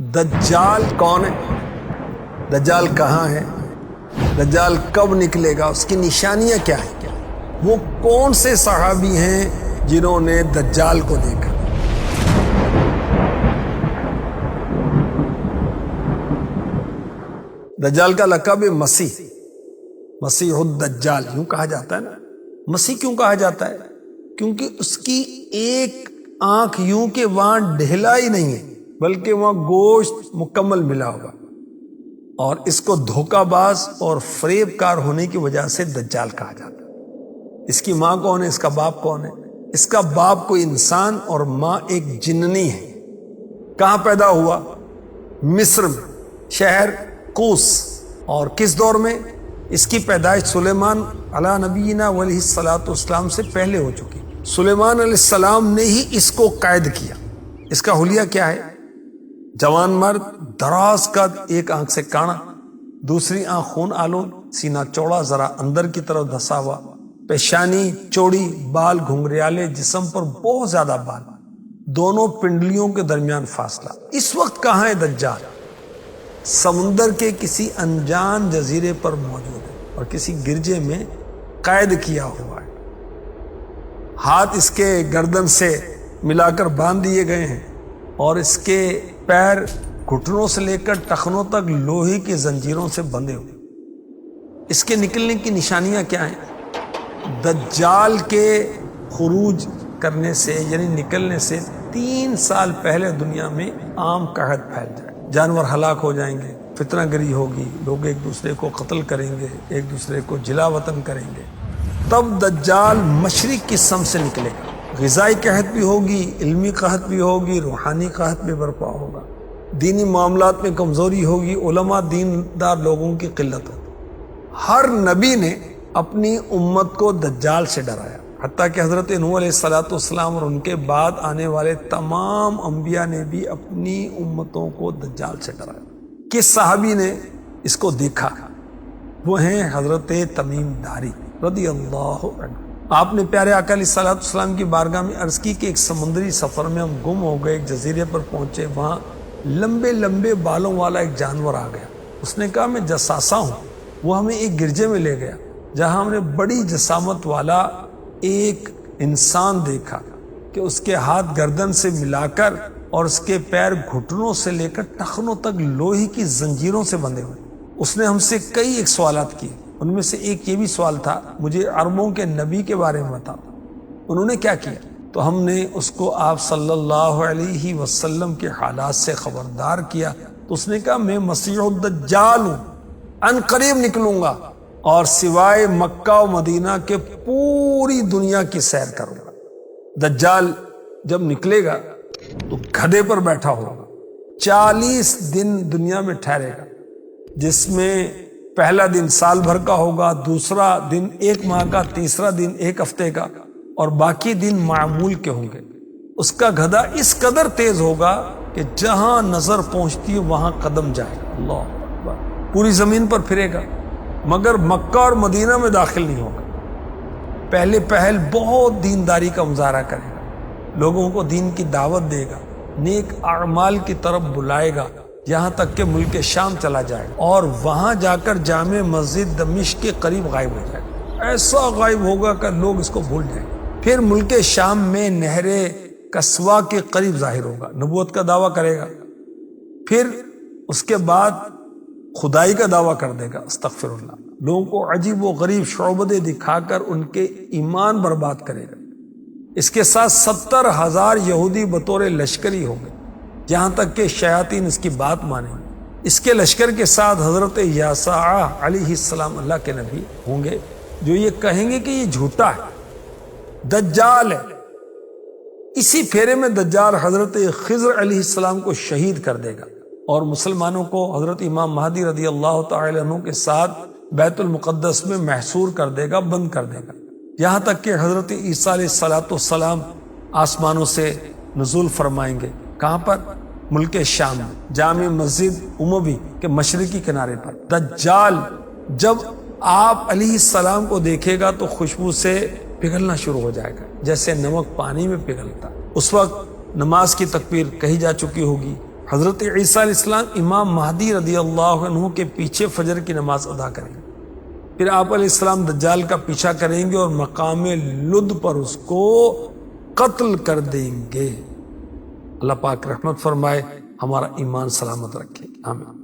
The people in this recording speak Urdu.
دجال کون ہے؟ دجال کہاں ہے؟ دجال کب نکلے گا؟ اس کی نشانیاں کیا ہیں؟ وہ کون سے صحابی ہیں جنہوں نے دجال کو دیکھا؟ دجال کا لقب مسیح الدجال یوں کہا جاتا ہے نا۔ مسیح کیوں کہا جاتا ہے؟ کیونکہ اس کی ایک آنکھ یوں کہ وہاں ڈھلا ہی نہیں ہے، بلکہ وہاں گوشت مکمل ملا ہوگا، اور اس کو دھوکہ باز اور فریب کار ہونے کی وجہ سے دجال کہا جاتا ہے۔ اس کی ماں کون ہے؟ اس کا باپ کون ہے؟ اس کا باپ کوئی انسان اور ماں ایک جننی ہے۔ کہاں پیدا ہوا؟ مصر میں، شہر قوس۔ اور کس دور میں؟ اس کی پیدائش سلیمان علیہ نبینا علیہ الصلوۃ والسلام سے پہلے ہو چکی۔ سلیمان علیہ السلام نے ہی اس کو قید کیا۔ اس کا حلیہ کیا ہے؟ جوان مرد، دراز قد، ایک آنکھ سے کانا، دوسری آنکھ خون آلود، سینہ چوڑا ذرا اندر کی طرف دھسا ہوا، پیشانی چوڑی، بال گھنگریالے، جسم پر بہت زیادہ بال، دونوں پنڈلیوں کے درمیان فاصلہ۔ اس وقت کہاں ہے دجال؟ سمندر کے کسی انجان جزیرے پر موجود ہے اور کسی گرجے میں قید کیا ہوا ہے۔ ہاتھ اس کے گردن سے ملا کر باندھ دیے گئے ہیں اور اس کے پیر گھٹنوں سے لے کر ٹخنوں تک لوہے کی زنجیروں سے بندھے ہوئے۔ اس کے نکلنے کی نشانیاں کیا ہیں؟ دجال کے خروج کرنے سے یعنی نکلنے سے 3 سال پہلے دنیا میں عام قحط پھیل جائے، جانور ہلاک ہو جائیں گے، فتنہ گری ہوگی، لوگ ایک دوسرے کو قتل کریں گے، ایک دوسرے کو جلا وطن کریں گے۔ تب دجال مشرق کی سمت سے نکلے گا۔ غذائی قحط بھی ہوگی، علمی قحط بھی ہوگی، روحانی قحط بھی برپا ہوگا، دینی معاملات میں کمزوری ہوگی، علماء دیندار لوگوں کی قلت ہوگی۔ ہر نبی نے اپنی امت کو دجال سے ڈرایا، حتیٰ کہ حضرت نوح علیہ الصلوۃ والسلام اور ان کے بعد آنے والے تمام انبیاء نے بھی اپنی امتوں کو دجال سے ڈرایا۔ کس صحابی نے اس کو دیکھا؟ وہ ہیں حضرت تمیم داری رضی اللہ عنہ۔ آپ نے پیارے آقا علیہ الصلوۃ والسلام کی بارگاہ میں عرض کی کہ ایک سمندری سفر میں ہم گم ہو گئے، ایک جزیرے پر پہنچے، وہاں لمبے لمبے بالوں والا ایک جانور آ گیا۔ اس نے کہا میں جساسا ہوں۔ وہ ہمیں ایک گرجے میں لے گیا جہاں ہم نے بڑی جسامت والا ایک انسان دیکھا کہ اس کے ہاتھ گردن سے ملا کر اور اس کے پیر گھٹنوں سے لے کر ٹخنوں تک لوہے کی زنجیروں سے بندھے ہوئے۔ اس نے ہم سے کئی ایک سوالات کیے، ان میں سے ایک یہ بھی سوال تھا مجھے عربوں کے نبی کے بارے میں بتاؤ۔ انہوں نے کیا کیا؟ تو ہم نے اس کو آپ صلی اللہ علیہ وسلم کے حالات سے خبردار کیا۔ تو اس نے کہا میں مسیح الدجال ہوں، ان قریب نکلوں گا اور سوائے مکہ و مدینہ کے پوری دنیا کی سیر کروں گا۔ دجال جب نکلے گا تو گدھے پر بیٹھا ہوگا، 40 دن دنیا میں ٹھہرے گا، جس میں پہلا دن سال بھر کا ہوگا، دوسرا دن 1 ماہ کا، تیسرا دن 1 ہفتے کا، اور باقی دن معمول کے ہوں گے۔ اس کا گدھا اس قدر تیز ہوگا کہ جہاں نظر پہنچتی ہے وہاں قدم جائے گا۔ اللہ اکبر۔ پوری زمین پر پھرے گا مگر مکہ اور مدینہ میں داخل نہیں ہوگا۔ پہلے پہل بہت دینداری کا مظاہرہ کرے گا، لوگوں کو دین کی دعوت دے گا، نیک اعمال کی طرف بلائے گا، یہاں تک کہ ملک شام چلا جائے اور وہاں جا کر جامع مسجد دمشق کے قریب غائب ہو جائے گا۔ ایسا غائب ہوگا کہ لوگ اس کو بھول جائیں گے۔ پھر ملک شام میں نہر کسوا کے قریب ظاہر ہوگا، نبوت کا دعویٰ کرے گا، پھر اس کے بعد خدائی کا دعویٰ کر دے گا، استغفر اللہ، لوگوں کو عجیب و غریب شعبدے دکھا کر ان کے ایمان برباد کرے گا۔ اس کے ساتھ 70,000 یہودی بطور لشکری ہوں گے، یہاں تک کہ شیاطین اس کی بات مانیں گے۔ اس کے لشکر کے ساتھ حضرت یاسع علیہ السلام اللہ کے نبی ہوں گے، جو یہ کہیں گے کہ یہ جھوٹا ہے، دجال ہے۔ اسی پھیرے میں دجال حضرت خضر علیہ السلام کو شہید کر دے گا اور مسلمانوں کو حضرت امام مہدی رضی اللہ تعالی عنہ کے ساتھ بیت المقدس میں محصور کر دے گا، بند کر دے گا، یہاں تک کہ حضرت عیسیٰ علیہ السلام آسمانوں سے نزول فرمائیں گے۔ کہاں پر؟ ملک شام میں، جامع مسجد اموی کے مشرقی کنارے پر۔ دجال جب آپ علیہ السلام کو دیکھے گا تو خوشبو سے پگھلنا شروع ہو جائے گا، جیسے نمک پانی میں پگھلتا۔ اس وقت نماز کی تکبیر کہی جا چکی ہوگی، حضرت عیسیٰ علیہ السلام امام مہدی رضی اللہ عنہ کے پیچھے فجر کی نماز ادا کریں گے، پھر آپ علیہ السلام دجال کا پیچھا کریں گے اور مقام لد پر اس کو قتل کر دیں گے۔ اللہ پاک رحمت فرمائے، ہمارا ایمان سلامت رکھے، آمین۔